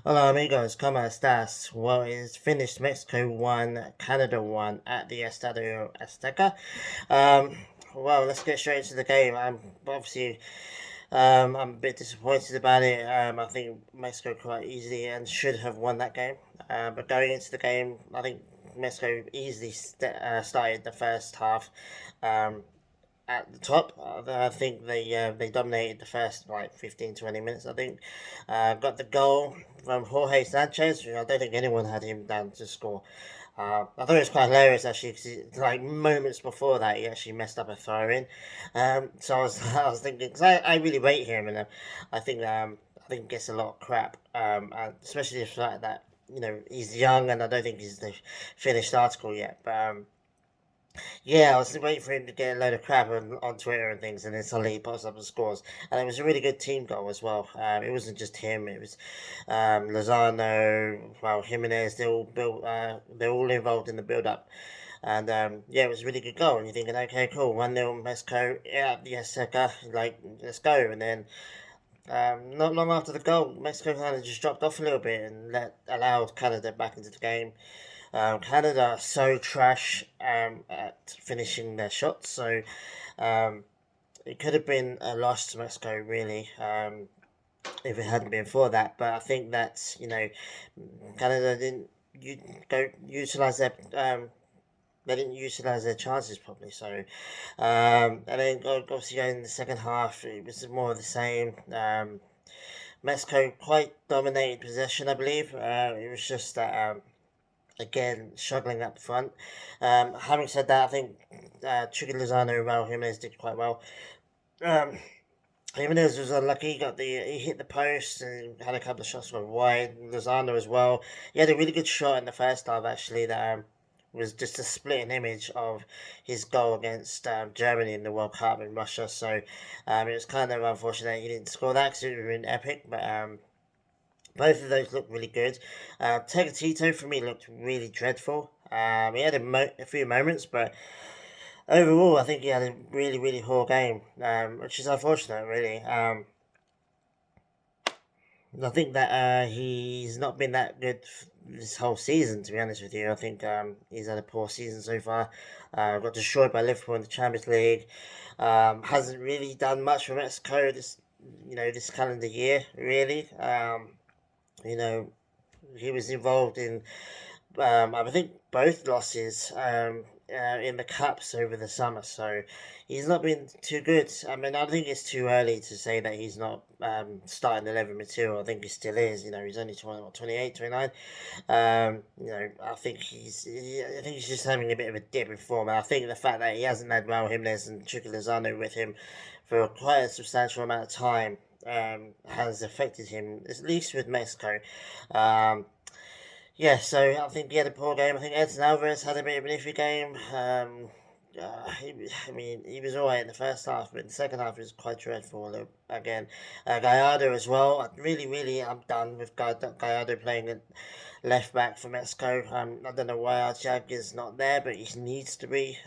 Hola amigos, ¿cómo estás? Well, it's finished. Mexico won, Canada won at the Estadio Azteca. Um, well, let's get straight into the game. I'm a bit disappointed about it. I think Mexico quite easily and should have won that game. But going into the game, I think Mexico easily started the first half. Um, at the top. I think they dominated the first like 15, 20 minutes. I think got the goal from Jorge Sanchez. I don't think anyone had him down to score. I thought it was quite hilarious actually because like moments before that he actually messed up a throw in. So I was I was thinking because I really rate him and I think he gets a lot of crap. And especially the fact that he's young and I don't think he's the finished article yet. But yeah, I was waiting for him to get a load of crap on Twitter and things, and then suddenly he pops up and scores. And it was a really good team goal as well. It wasn't just him; it was Lozano, well, Jimenez. They're all involved in the build-up, and yeah, it was a really good goal. And you're thinking, okay, cool, 1-0 Mexico, yeah, yes, Seca, like let's go. And then not long after the goal, Mexico kind of just dropped off a little bit and allowed Canada back into the game. Canada are so trash at finishing their shots, so um, it could have been a loss to Mexico, really, if it hadn't been for that. But I think that Canada didn't go utilize their they didn't utilize their chances properly. So and then obviously going in the second half, it was more of the same. Mexico quite dominated possession, I believe. It was just that. Again, struggling up front. Having said that, I think Chucky Lozano and Raul Jimenez did quite well. Um, Jimenez was unlucky. He hit the post and had a couple of shots from wide. Lozano as well. He had a really good shot in the first half actually. That was just a splitting image of his goal against Germany in the World Cup in Russia. So it was kind of unfortunate he didn't score that because it would have been epic. But both of those looked really good. Tegatito for me looked really dreadful. He had a few moments, but overall, I think he had a really, really poor game, which is unfortunate, really. I think that he's not been that good this whole season, to be honest with you. I think he's had a poor season so far. Got destroyed by Liverpool in the Champions League. Hasn't really done much for Mexico this calendar year, really. You know, he was involved in I think both losses in the cups over the summer, so he's not been too good. I mean, I think it's too early to say that he's not starting 11 material. I think he still is. He's only 28, 29. I think he's just having a bit of a dip in form. And I think the fact that he hasn't had Raul Jimenez and Chucky Lozano with him for quite a substantial amount of time has affected him, at least with Mexico. Um, yeah, so I think he had a poor game. I think Edson Alvarez had a bit of an iffy game. He was alright in the first half, but in the second half, he was quite dreadful again. Gallardo as well. I'm done with Gallardo playing at left back for Mexico. I don't know why Archag is not there, but he needs to be.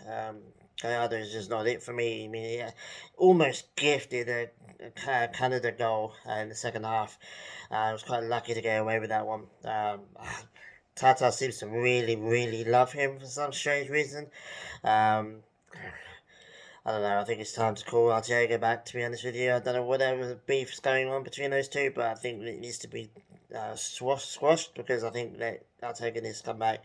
Gallardo is just not it for me. I mean, he almost gifted a Canada goal in the second half. I was quite lucky to get away with that one. Tata seems to really, really love him for some strange reason. Um, I don't know. I think it's time to call Arteaga back. To be honest with you, I don't know whatever the beef's going on between those two, but I think it needs to be squashed because I think that Arteaga needs to come back.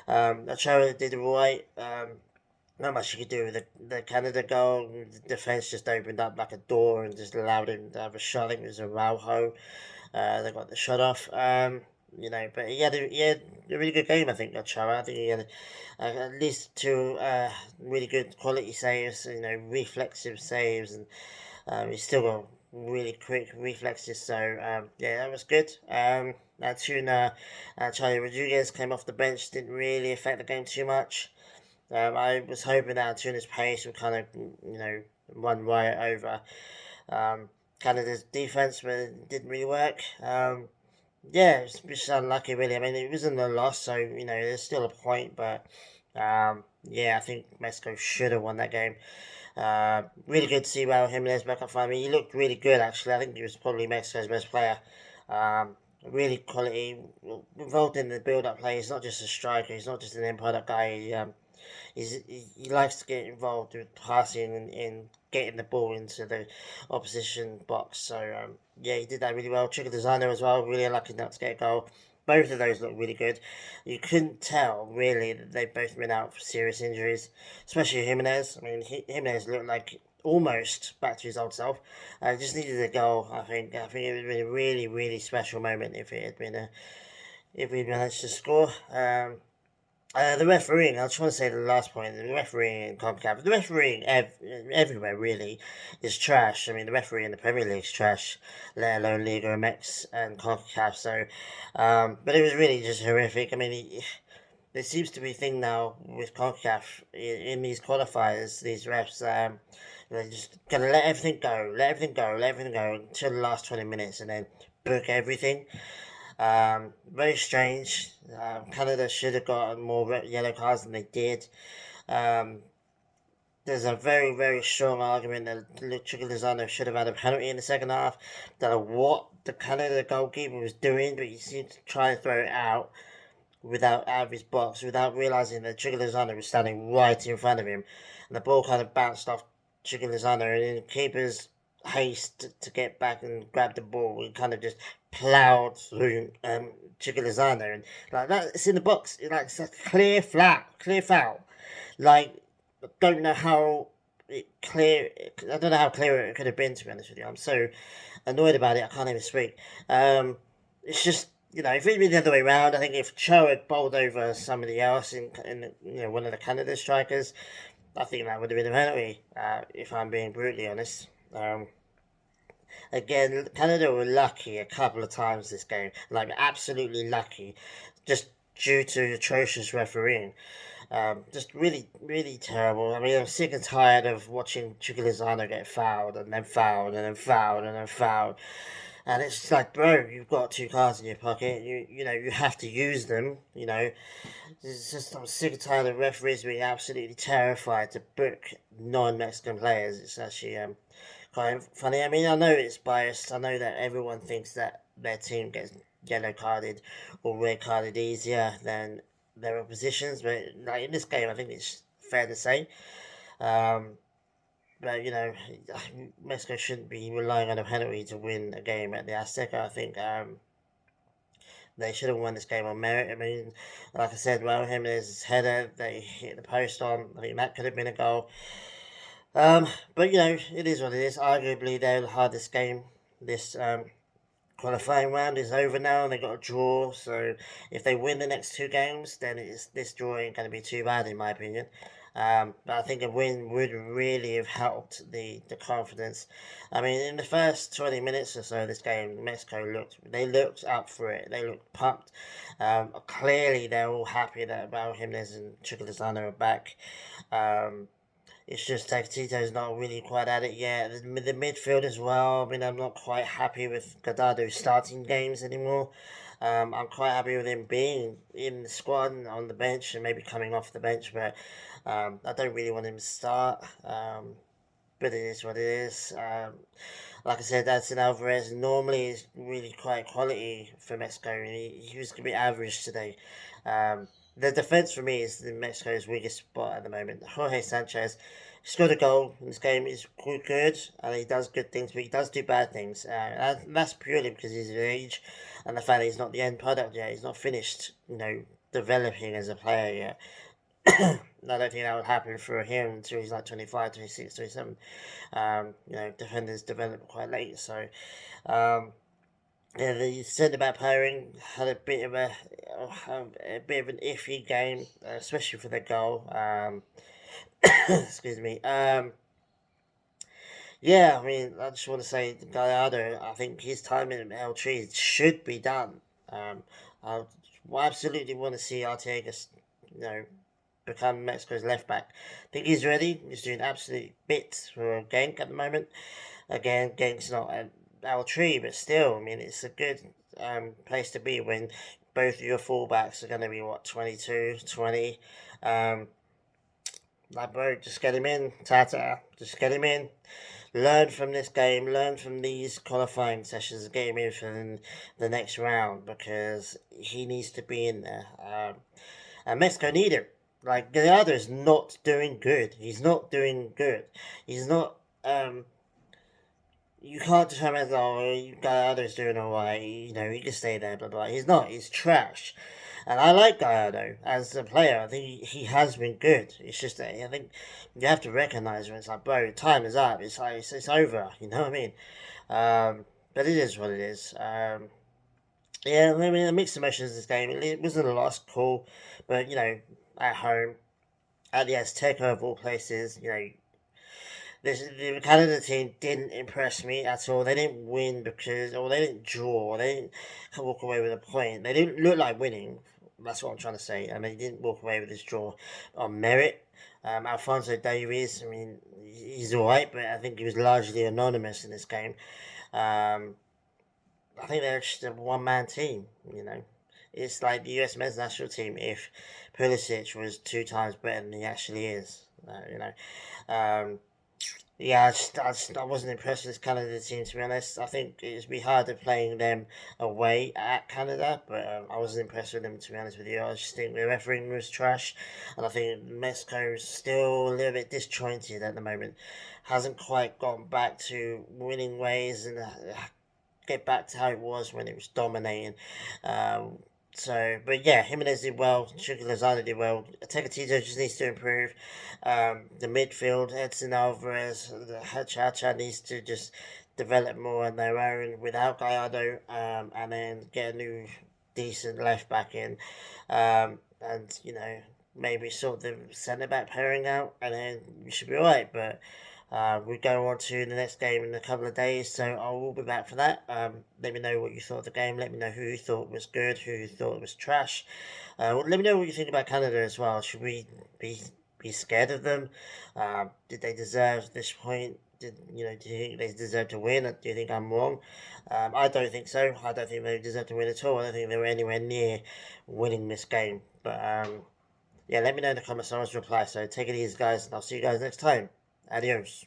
Ochoa did all right. Not much you could do with the Canada goal. The defense just opened up like a door and just allowed him to have a shot. I think it was a Rauho. They got the shot off. But he had a really good game. I think Ochoa. I think he had at least two really good quality saves. Reflexive saves, and he's still got really quick reflexes. So yeah, that was good. Tuna, Charlie Rodriguez came off the bench. Didn't really affect the game too much. I was hoping that Tuna's pace would kind of run right over Canada's defense, but it didn't really work. Yeah, it's just unlucky, really. I mean, it wasn't a loss, so there's still a point, but yeah, I think Mexico should have won that game. Really good to see Raul Jimenez back up front. I mean, he looked really good, actually. I think he was probably Mexico's best player. really quality, involved in the build-up play. He's not just a striker. He's not just an end product guy. He likes to get involved with passing and getting the ball into the opposition box. So yeah, he did that really well. Chico Designer as well, really lucky not to get a goal. Both of those look really good. You couldn't tell really that they've both been out for serious injuries, especially Jimenez. I mean, Jimenez looked like almost back to his old self. Just needed a goal. I think it would have been a really really special moment if it had been a if we managed to score. The refereeing, I just want to say the last point, the refereeing in CONCACAF, the refereeing everywhere really is trash. I mean, the referee in the Premier League is trash, let alone Liga MX and CONCACAF. So, but it was really just horrific. I mean, there seems to be a thing now with CONCACAF in these qualifiers, these refs, they're just going to let everything go, let everything go, let everything go until the last 20 minutes and then book everything. Very strange. Canada should have gotten more yellow cards than they did. Um, there's a very, very strong argument that Chico Lozano should have had a penalty in the second half. Don't know what the Canada goalkeeper was doing, but he seemed to try and throw it out of his box without realizing that Chico Lozano was standing right in front of him, and the ball kind of bounced off Chico Lozano, and in the keeper's haste to get back and grab the ball, he kind of just ploughed through Chico Lozano, and like that, it's in the box. It's a clear foul. Like, I don't know how clear. I don't know how clear it could have been. To be honest with you, I'm so annoyed about it. I can't even speak. It's just, if it had been the other way around, I think if Cho had bowled over somebody else in one of the Canada strikers, I think that would have been a penalty. If I'm being brutally honest. Again, Canada were lucky a couple of times this game, like absolutely lucky, just due to atrocious refereeing. Just really, really terrible. I mean, I'm sick and tired of watching Chico Lozano get fouled and then fouled and then fouled and then fouled. And it's like, bro, you've got two cards in your pocket. You have to use them. It's just I'm sick and tired of referees being absolutely terrified to book non-Mexican players. It's actually kind of funny. I mean, I know it's biased. I know that everyone thinks that their team gets yellow carded or red carded easier than their oppositions, but like in this game, I think it's fair to say. Um, but Mexico shouldn't be relying on a penalty to win a game at the Azteca. I think they should have won this game on merit. I mean, like I said, Raul Jimenez's header they hit the post on. I think that could have been a goal. But it is what it is. Arguably, they're the hardest game. This qualifying round is over now, and they got a draw. So if they win the next two games, then this draw ain't going to be too bad, in my opinion. But I think a win would really have helped the confidence. I mean, in the first 20 minutes or so of this game, Mexico looked up for it. They looked pumped. Clearly, they're all happy that Raul Jimenez and Chico Lozano are back. It's just Tecatito's not really quite at it yet. The midfield as well. I mean, I'm not quite happy with Guardado starting games anymore. I'm quite happy with him being in the squad and on the bench and maybe coming off the bench, but I don't really want him to start. But it is what it is. Like I said, Edson Alvarez normally is really quite quality for Mexico, and he was going to be average today. The defense for me is the Mexico's weakest spot at the moment. Jorge Sanchez scored a goal in this game. He's good and he does good things, but he does do bad things. That's purely because he's of age and the fact that he's not the end product yet. He's not finished, developing as a player yet. I don't think that would happen for him until he's like 25, 26, 27. Defenders develop quite late, so yeah, the centre back pairing had a bit of an iffy game, especially for the goal. Excuse me. Yeah, I mean, I just want to say Gallardo. I think his time in L3 should be done. I absolutely want to see Arteaga, you know, become Mexico's left back. I think he's ready. He's doing absolute bits for Genk at the moment. Again, Genk's not L3, but still, I mean, it's a good place to be when both of your fullbacks are going to be, 22, 20. Like, bro, just get him in, Tata. Just get him in. learn from this game, learn from these qualifying sessions, get him in for the next round because he needs to be in there. And Mexico need him. Like Gallardo is not doing good. He's not doing good. He's not. You can't determine, oh, Gallardo's doing alright. You know, he can stay there. Blah blah. He's not. He's trash. And I like Gallardo as a player. I think he has been good. It's just that I think you have to recognise when it's like, bro, time is up. It's like it's over. You know what I mean? But it is what it is. Yeah, I mean, mixed emotions this game. It wasn't a lost call, but you know, at home, at the Azteca of all places, you know, the Canada team didn't impress me at all. They didn't win because, or they didn't draw. They didn't walk away with a point. They didn't look like winning. That's what I'm trying to say. And they didn't walk away with this draw on merit. Alfonso Davies, I mean, he's alright, but I think he was largely anonymous in this game. Um, I think they're just a one-man team, you know. It's like the US men's national team if Pulisic was 2 times better than he actually is, you know. Um, yeah, I wasn't impressed with this Canada team, to be honest. I think it'd be harder playing them away at Canada, but I wasn't impressed with them, to be honest with you. I just think the refereeing was trash, and I think Mexico is still a little bit disjointed at the moment. Hasn't quite gone back to winning ways and get back to how it was when it was dominating. Um, but yeah, Jimenez did well. Chucky Lozano did well. Tecatito just needs to improve. The midfield, Edson Alvarez, the Hachacha needs to just develop more on their own without Gallardo, and then get a new decent left back in, and you know maybe sort the centre back pairing out, and then we should be alright. But we go on to the next game in a couple of days, so I will be back for that. Let me know what you thought of the game. Let me know who you thought was good, who you thought was trash. Let me know what you think about Canada as well. Should we be scared of them? Did they deserve this point? Do you think they deserve to win? Do you think I'm wrong? I don't think so. I don't think they deserve to win at all. I don't think they were anywhere near winning this game. But yeah, let me know in the comments. I always reply. So take it easy, guys, and I'll see you guys next time. Adios.